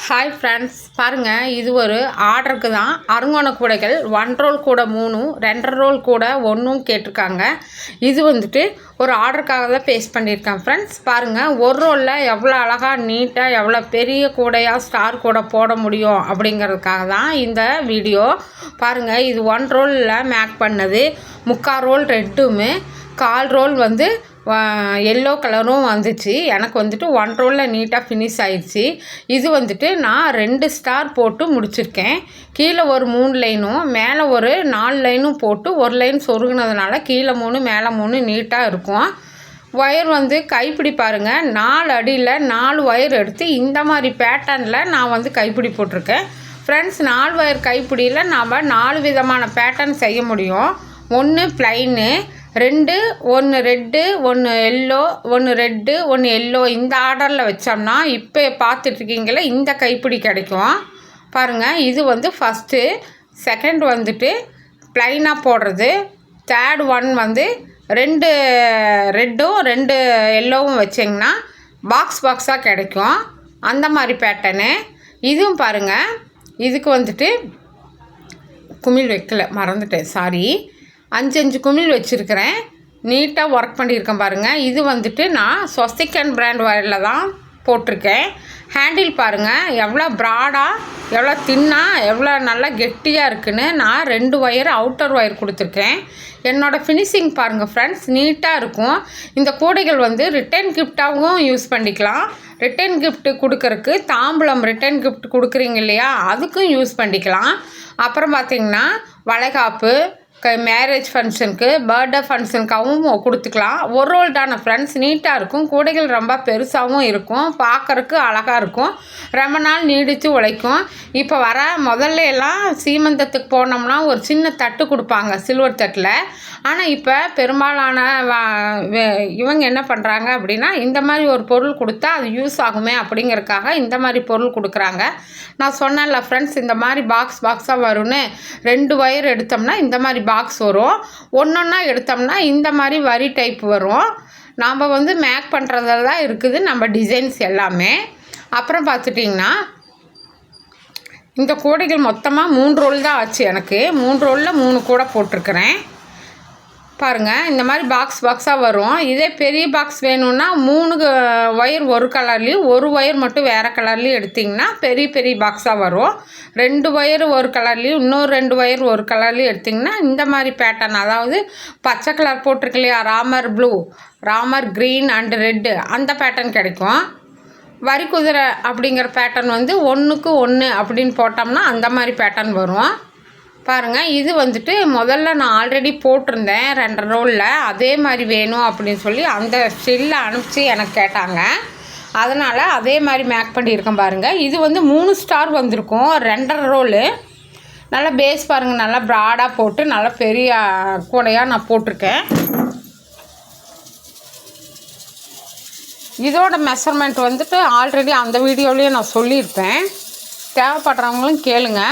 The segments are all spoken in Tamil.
ஹாய் ஃப்ரெண்ட்ஸ், பாருங்கள், இது ஒரு ஆர்டருக்கு தான். அருங்கோண கூடைகள் 1 ரோல் கூட 3, 2.5 ரோல் கூட 1 கேட்டிருக்காங்க. இது வந்துட்டு ஒரு ஆர்டருக்காக தான் பேஸ்ட் பண்ணியிருக்கேன் ஃப்ரெண்ட்ஸ். பாருங்கள், ஒரு ரோலில் எவ்வளோ அழகாக நீட்டாக எவ்வளோ பெரிய கூடையாக ஸ்டார் கூட போட முடியும் அப்படிங்கிறதுக்காக தான் இந்த வீடியோ. பாருங்கள், இது 1 ரோலில் மேக் பண்ணது. 3/4 ரோல் ரெட்டுமே, 1/4 ரோல் வந்து எல்லோ கலரும் வந்துச்சு. எனக்கு வந்துட்டு 1 ரோலில் நீட்டாக ஃபினிஷ் ஆயிடுச்சு. இது வந்துட்டு நான் 2 ஸ்டார் போட்டு முடிச்சிருக்கேன். கீழே ஒரு 3 லைனும் மேலே ஒரு 4 லைனும் போட்டு ஒரு லைன் சொருகுனதுனால கீழே 3 மேலே 3 நீட்டாக இருக்கும். ஒயர் வந்து கைப்பிடி பாருங்கள், 4 அடியில் 4 ஒயர் எடுத்து இந்த மாதிரி பேட்டர்னில் நான் வந்து கைப்பிடி போட்டிருக்கேன் ஃப்ரெண்ட்ஸ். 4 ஒயர் கைப்பிடியில் நாம் 4 விதமான பேட்டர்ன் செய்ய முடியும். 1 plain, 2 1 red, 1 yellow, 1 red, 1 yellow. இந்த ஆர்டரில் வச்சோம்னா இப்போ பார்த்துட்ருக்கீங்களே இந்த கைப்பிடி கிடைக்கும். பாருங்கள், இது வந்து ஃபஸ்ட்டு. செகண்ட் வந்துட்டு ப்ளைனாக போடுறது. தேர்ட் ஒன் வந்து 2 ரெட்டும் 2 எல்லோவும் வச்சிங்கன்னா பாக்ஸாக கிடைக்கும். அந்த மாதிரி பேட்டர்னு இதுவும் பாருங்கள். இதுக்கு வந்துட்டு குமிழ் வைக்கல, மறந்துட்டேன், சாரி. 5 குமிழ் வச்சுருக்கிறேன். நீட்டாக ஒர்க் பண்ணியிருக்கேன் பாருங்கள். இது வந்துட்டு நான் ஸ்வஸ்திகன் பிராண்ட் ஒயரில் தான் போட்டிருக்கேன். ஹேண்டில் பாருங்கள், எவ்வளோ ப்ராடாக, எவ்வளோ தின்னாக, எவ்வளோ நல்லா கெட்டியாக இருக்குதுன்னு. நான் 2 ஒயர் அவுட்டர் ஒயர் கொடுத்துருக்கேன். என்னோடய ஃபினிஷிங் பாருங்கள் ஃப்ரெண்ட்ஸ், நீட்டாக இருக்கும். இந்த கூடைகள் வந்து ரிட்டன் கிஃப்டாகவும் யூஸ் பண்ணிக்கலாம். ரிட்டன் கிஃப்ட்டு கொடுக்கறக்கு, தாம்பூலம் ரிட்டன் கிஃப்ட் கொடுக்குறீங்க இல்லையா, அதுக்கும் யூஸ் பண்ணிக்கலாம். அப்புறம் பார்த்திங்கன்னா வளைகாப்பு, மேரேஜ் ஃபங்க்ஷனுக்கு, பர்த்டே ஃபங்க்ஷனுக்காகவும் கொடுத்துக்கலாம். ஒரு ரோல் தானே ஃப்ரெண்ட்ஸ், நீட்டாக இருக்கும். கூடைகள் ரொம்ப பெருசாகவும் இருக்கும், பார்க்குறக்கு அழகாக இருக்கும், ரொம்ப நாள் நீடித்து உழைக்கும். இப்போ வர முதல்ல எல்லாம் சீமந்தத்துக்கு போனோம்னா ஒரு சின்ன தட்டு கொடுப்பாங்க, சில்வர் தட்டில். ஆனால் இப்போ பெரும்பாலான இவங்க என்ன பண்ணுறாங்க அப்படின்னா, இந்த மாதிரி ஒரு பொருள் கொடுத்தா அது யூஸ் ஆகுமே அப்படிங்கிறதுக்காக இந்த மாதிரி பொருள் கொடுக்குறாங்க. நான் சொன்னேன்ல ஃப்ரெண்ட்ஸ், இந்த மாதிரி பாக்ஸாக வரும்னு. 2 ஒயர் எடுத்தோம்னா இந்த மாதிரி பாக்ஸ் வரும், ஒன்றா எடுத்தோம்னா இந்த மாதிரி வரி டைப் வரும். நாம் வந்து மேக் பண்ணுறதில் தான் இருக்குது நம்ம டிசைன்ஸ் எல்லாமே. அப்புறம் பார்த்துட்டிங்கன்னா இந்த கூடைகள் மொத்தமாக 3 ரோல் தான் ஆச்சு எனக்கு. 3 ரோலில் 3 கூடை போட்டிருக்கிறேன். பாருங்கள், இந்த மாதிரி பாக்ஸாக வரும். இதே பெரிய பாக்ஸ் வேணும்னா 3 ஒயர் ஒரு கலர்லேயும் 1 ஒயர் மட்டும் வேறு கலர்லேயும் எடுத்திங்கன்னா பெரிய பாக்ஸாக வரும். 2 ஒயர் ஒரு கலர்லேயும் இன்னொரு 2 ஒயர் ஒரு கலர்லேயும் எடுத்திங்கன்னா இந்த மாதிரி பேட்டர்ன், அதாவது பச்சை கலர் போட்டிருக்கு இல்லையா, Ramar blue, Ramar green and red, அந்த பேட்டர்ன் கிடைக்கும். வரி குதிரை அப்படிங்கிற பேட்டர்ன் வந்து 1க்கு 1 அப்படின்னு போட்டோம்னா அந்த மாதிரி பேட்டர்ன் வரும். பாருங்கள், இது வந்துட்டு முதல்ல நான் ஆல்ரெடி போட்டிருந்தேன் 2 ரோலில். அதே மாதிரி வேணும் அப்படின்னு சொல்லி அந்த ஸ்டில்லை அனுப்பிச்சி எனக்கு கேட்டாங்க. அதனால் அதே மாதிரி மேக் பண்ணியிருக்கேன் பாருங்கள். இது வந்து 3 ஸ்டார் வந்திருக்கும், 2.5 ரோலு. நல்லா பேஸ் பாருங்கள், நல்லா ப்ராடாக போட்டு நல்லா பெரிய கூடையாக நான் போட்டிருக்கேன். இதோட மெஷர்மெண்ட் வந்துட்டு ஆல்ரெடி அந்த வீடியோலேயே நான் சொல்லியிருப்பேன், தேவைப்படுறவங்களும் கேளுங்க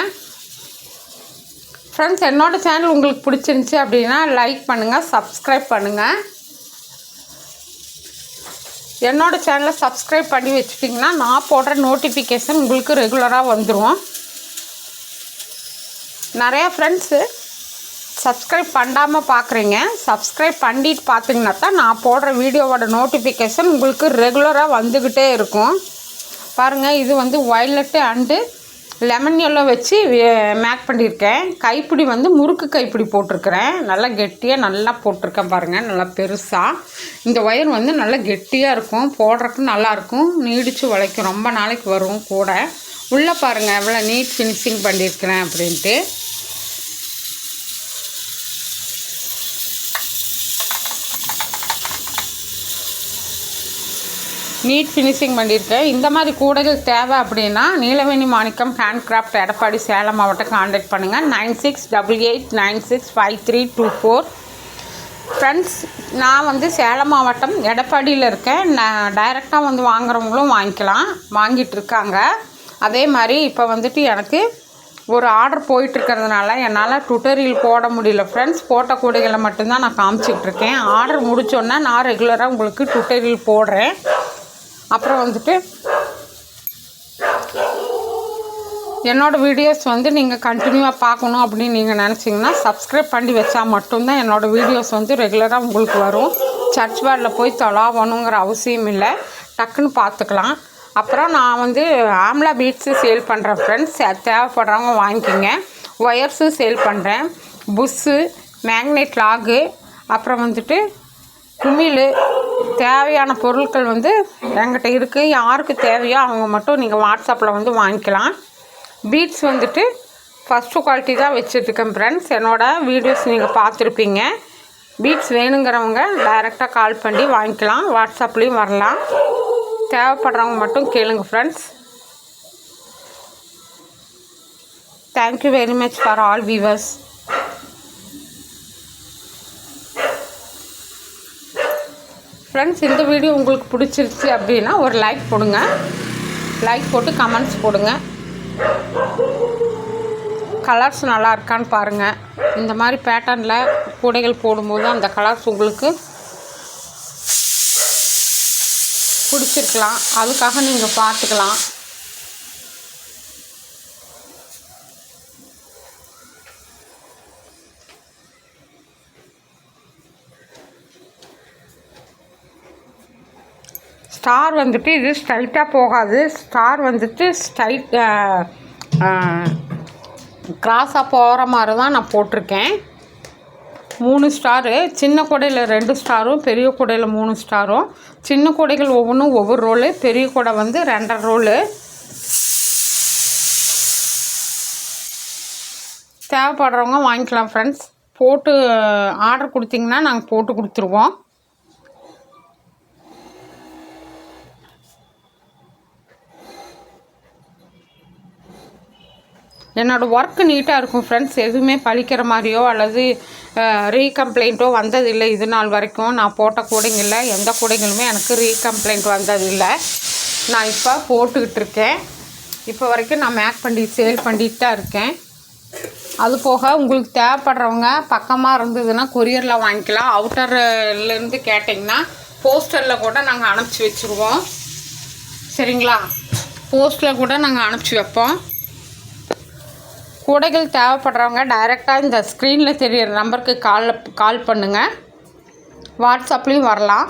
ஃப்ரெண்ட்ஸ். என்னோடய சேனல் உங்களுக்கு பிடிச்சிருந்துச்சி அப்படின்னா லைக் பண்ணுங்கள், சப்ஸ்கிரைப் பண்ணுங்கள். என்னோடய சேனலை சப்ஸ்கிரைப் பண்ணி வச்சுட்டிங்கன்னா நான் போடுற நோட்டிஃபிகேஷன் உங்களுக்கு ரெகுலராக வந்துடும். நிறையா ஃப்ரெண்ட்ஸு சப்ஸ்கிரைப் பண்ணாமல் பார்க்குறீங்க. சப்ஸ்கிரைப் பண்ணிட்டு பார்த்தீங்கன்னா தான் நான் போடுற வீடியோவோட நோட்டிஃபிகேஷன் உங்களுக்கு ரெகுலராக வந்துக்கிட்டே இருக்கும். பாருங்கள், இது வந்து வயலட்டு அண்டு லெமன் எல்லோ வச்சு மேக் பண்ணியிருக்கேன். கைப்பிடி வந்து முறுக்கு கைப்பிடி போட்டிருக்கிறேன். நல்லா கெட்டியாக நல்லா போட்டிருக்கேன் பாருங்கள், நல்லா பெருசாக. இந்த ஒயர் வந்து நல்லா கெட்டியாக இருக்கும், போடுறதுக்கு நல்லாயிருக்கும், நீடித்து உழைக்கும், ரொம்ப நாளைக்கு வரும் கூட. உள்ளே பாருங்கள் எவ்வளோ நீட் ஃபினிஷிங் பண்ணியிருக்கிறேன் அப்படின்ட்டு. நீட் ஃபினிஷிங் பண்ணியிருக்கேன். இந்த மாதிரி கூடைகள் தேவை அப்படின்னா நீலவேணி மாணிக்கம் ஹேண்ட்கிராஃப்ட், எடப்பாடி, சேலம் மாவட்டம் கான்டாக்ட் பண்ணுங்கள். 9688965324. ஃப்ரெண்ட்ஸ், நான் வந்து சேலம் மாவட்டம் எடப்பாடியில் இருக்கேன். நான் டைரெக்டாக வந்து வாங்குறவங்களும் வாங்கிக்கலாம், வாங்கிட்டுருக்காங்க. அதே மாதிரி இப்போ வந்துட்டு எனக்கு ஒரு ஆர்டர் போயிட்டுருக்கிறதுனால என்னால் டுட்டோரியல் போட முடியல ஃப்ரெண்ட்ஸ். போட்ட கூடைகளை மட்டும்தான் நான் காமிச்சிட்ருக்கேன். ஆர்டர் முடித்தோன்னா நான் ரெகுலராக உங்களுக்கு டுட்டோரியல் போடுறேன். அப்புறம் வந்துட்டு என்னோடய வீடியோஸ் வந்து நீங்கள் கண்டினியூவாக பார்க்கணும் அப்படின்னு நீங்கள் நினச்சிங்கன்னா சப்ஸ்கிரைப் பண்ணி வச்சா மட்டும்தான் என்னோடய வீடியோஸ் வந்து ரெகுலராக உங்களுக்கு வரும். சர்ச் பார்டில் போய் தொலாவணுங்கிற அவசியம் இல்லை, டக்குன்னு பார்த்துக்கலாம். அப்புறம் நான் வந்து ஆம்லா பீட்ஸு சேல் பண்ணுறேன் ஃப்ரெண்ட்ஸ், தேவைப்படுறவங்க வாங்கிக்கிங்க. ஒயர்ஸு சேல் பண்ணுறேன், புஷ்ஷு, மேக்னெட் லாகு, அப்புறம் வந்துட்டு குமிழ், தேவையான பொருட்கள் வந்து என்கிட்ட இருக்குது. யாருக்கு தேவையோ அவங்க மட்டும் நீங்கள் வாட்ஸ்அப்பில் வந்து வாங்கிக்கலாம். பீட்ஸ் வந்துட்டு ஃபஸ்ட்டு குவாலிட்டி தான் வச்சுருக்கேன் ஃப்ரெண்ட்ஸ். என்னோடய வீடியோஸ் நீங்கள் பார்த்துருப்பீங்க. பீட்ஸ் வேணுங்கிறவங்க டைரெக்டாக கால் பண்ணி வாங்கிக்கலாம், வாட்ஸ்அப்லேயும் வரலாம். தேவைப்படுறவங்க மட்டும் கேளுங்க friends. Thank you very much for all viewers. Friends, இந்த வீடியோ உங்களுக்கு பிடிச்சிருச்சு அப்படின்னா ஒரு லைக் போடுங்க, லைக் போட்டு கமெண்ட்ஸ் போடுங்க. கலர்ஸ் நல்லா இருக்கான்னு பாருங்கள். இந்த மாதிரி பேட்டர்னில் கூடைகள் போடும்போது அந்த கலர்ஸ் உங்களுக்கு பிடிச்சிருக்கலாம், அதுக்காக நீங்கள் பார்த்துக்கலாம். ஸ்டார் வந்துட்டு இது ஸ்ட்ரைட்டாக போகாது, ஸ்டார் வந்துட்டு கிராஸாக போகிற மாதிரி தான் நான் போட்டிருக்கேன். 3 ஸ்டாரு, சின்ன கூடையில் 2 ஸ்டாரும், பெரிய கூடையில் 3 ஸ்டாரும். சின்ன கூடைகள் ஒவ்வொன்றும் ஒவ்வொரு ரோலு, பெரிய கூடை வந்து 2.5 ரோலு. தேவைப்படுறவங்க வாங்கிக்கலாம் ஃப்ரெண்ட்ஸ். போட்டு ஆர்டர் கொடுத்திங்கன்னா நாங்கள் போட்டு கொடுத்துருவோம். என்னோடய ஒர்க்கு நீட்டாக இருக்கும் ஃப்ரெண்ட்ஸ். எதுவுமே பழிக்கிற மாதிரியோ அல்லது ரீகம்ப்ளைண்ட்டோ வந்ததில்லை இது நாள் வரைக்கும். நான் போட்ட கூடைங்களில் எந்த கூடைகளுமே எனக்கு ரீகம்ப்ளைண்ட் வந்ததில்லை. நான் இப்போ போட்டுக்கிட்டு இருக்கேன். இப்போ வரைக்கும் நான் மேக் பண்ணி சேல் பண்ணிட்டு தான் இருக்கேன். அது போக உங்களுக்கு தேவைப்படுறவங்க பக்கமாக இருந்ததுன்னா கொரியரில் வாங்கிக்கலாம். அவுட்டர்லேருந்து கேட்டிங்கன்னா போஸ்டரில் கூட நாங்கள் அனுப்பிச்சி வச்சுருவோம். சரிங்களா? போஸ்ட்டில் கூட நாங்கள் அனுப்பிச்சி வைப்போம். கூடைகள் தேவைப்படுறவங்க டைரெக்டாக இந்த ஸ்க்ரீனில் தெரிகிற நம்பருக்கு கால் பண்ணுங்கள், வாட்ஸ்அப்லேயும் வரலாம்.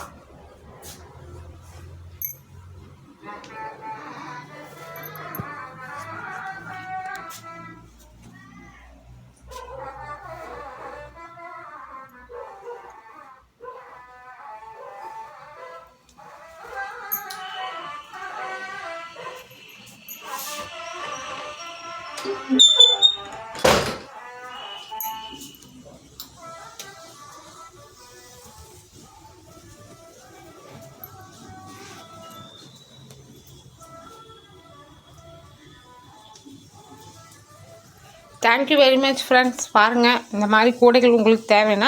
Thank you very much friends. பாருங்கள், இந்த மாதிரி கூடைகள் உங்களுக்கு தேவைன்னா